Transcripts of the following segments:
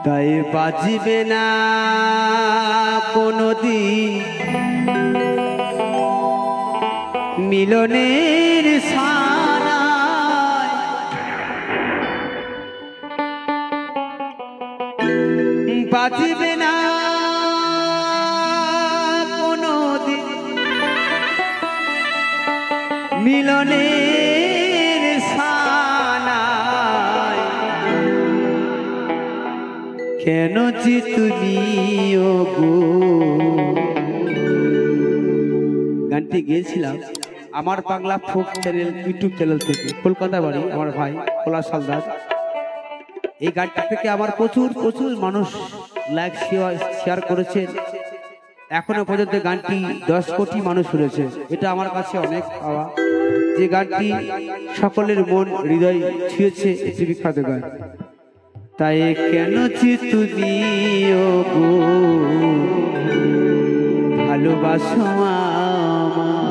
তাই বাজবে না কোনদিন মিলনের সানায়, বাজবে না কোনদিন মিলনের সানায়। কেন যে তুমি গো, গানটি গেয়েছিলাম আমার Bangla folk channel YouTube channel থেকে, কলকাতা বাড়ি আমার ভাই পলাশ হালদার। এই গানটা থেকে আমার প্রচুর মানুষ লাইক শেয়ার করেছেন। এখনো পর্যন্ত গানটি 10 কোটি মানুষ শুনেছে। এটা আমার কাছে অনেক পাওয়া, যে গানটি সকলের মন হৃদয় ছুঁয়েছে। এটি বিখ্যাত গান। তাই কেন যে তুমি গো ভালোবাসো আমায়।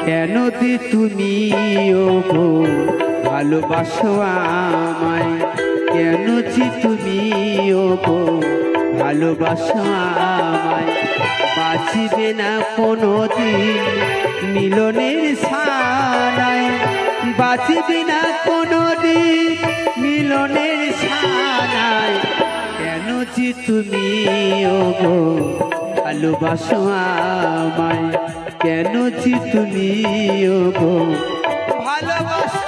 কেন যে তুমি গো ভালোবাসো আমায়, কেন যে তুমি গো ভালোবাসো আমায়। বাঁচবে না কোনদিন মিলনের সানায়, বাঁচবে না কোনদিন মিলনের সানায়। কেন যে তুমি গো ভালোবাসো আমায়, কেন যে তুমি গো ভালোবাসো।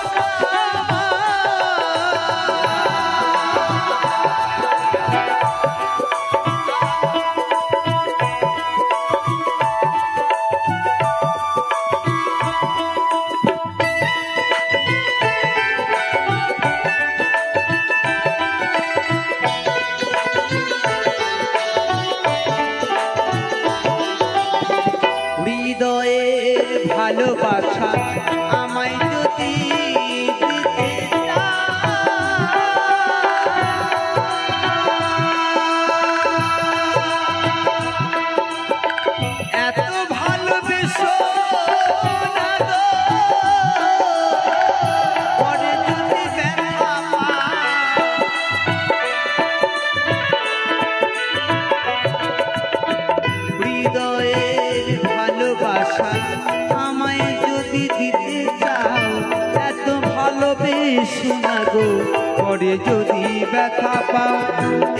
হৃদয়ের ভালোবাসা আমায় যদি দিতে এত ভালোবেসো না গো, পরে যদি ব্যথা হৃদয়ের ভালোবাসা আমায় যদি দিতে চাও, এত ভালোবেসো না গো, পরে যদি ব্যথা পাও।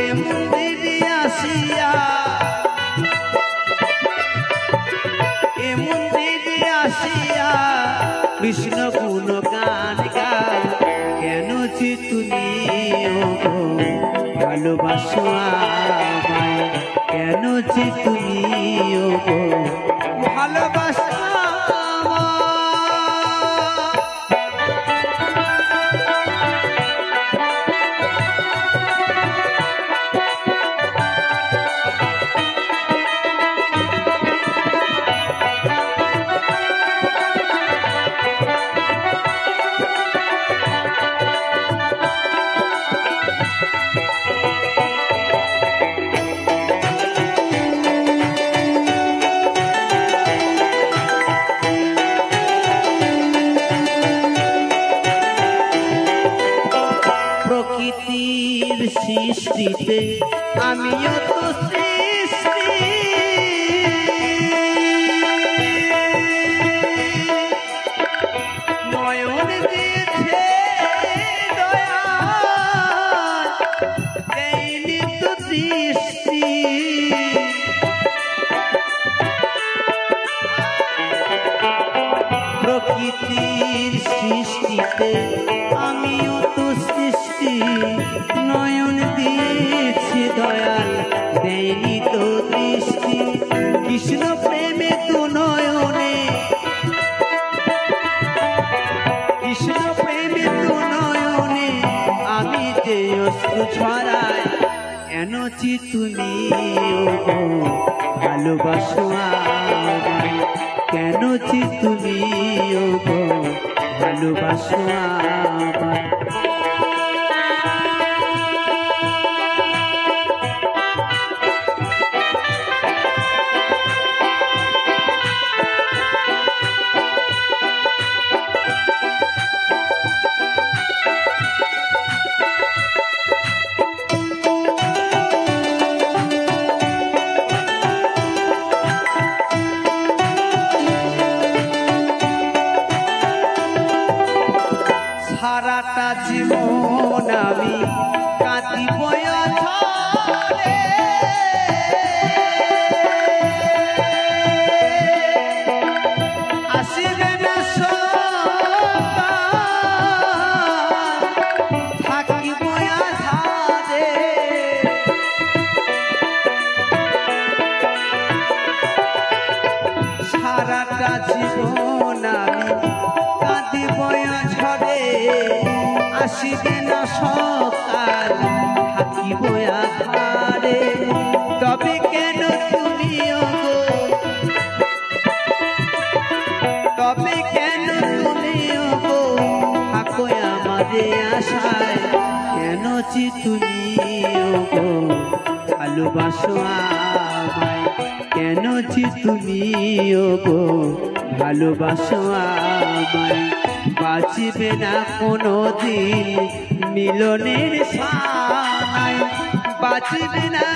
এমন দিদি আসিয়া, এমন দিদি আসিয়া কৃষ্ণ গুণ গান গাও। কেন যে তুমি গো ভালোবাসো আমায়, কেন যে তুমি গো ভালোবাসো। প্রকৃতির সৃষ্টিতে আমিও তো সৃষ্টি, নয়ন দিয়েছে দয়াল, দেয়নি তো দৃষ্টি। প্রকৃতির সৃষ্টিতে আমিও তো সৃষ্টি, নয়ন দিয়েছে দয়াল, দেয়নি তো দৃষ্টি। কৃষ্ণ প্রেমে তো নয়নে, কৃষ্ণ প্রেমে তো নয়নে আমি যে অশ্রু ছড়াই। কেন যে তুমি ভালোবাসো আমায়, কেন যে তুমি ওগো ভালোবাসো আমায়। সারাটা জীবন আমি কাঁদিব অঝরে, আসিবে না থাকিব আধারে। সারাটা জীবন আমি কাঁদিব ঝরে, আসিবে না সকাল থাকিব আধারে। তবে কেন তুমি ওগো, তবে কেন তুমি ওগো থাকো আমারে আশায়। কেন যে তুমি ওগো ভালোবাসো আমায়, কেন যে তুমি ওগো ভালোবাসো আমায়। বাঁচবে না কোনো দিন মিলনের সানায়, বাঁচবে না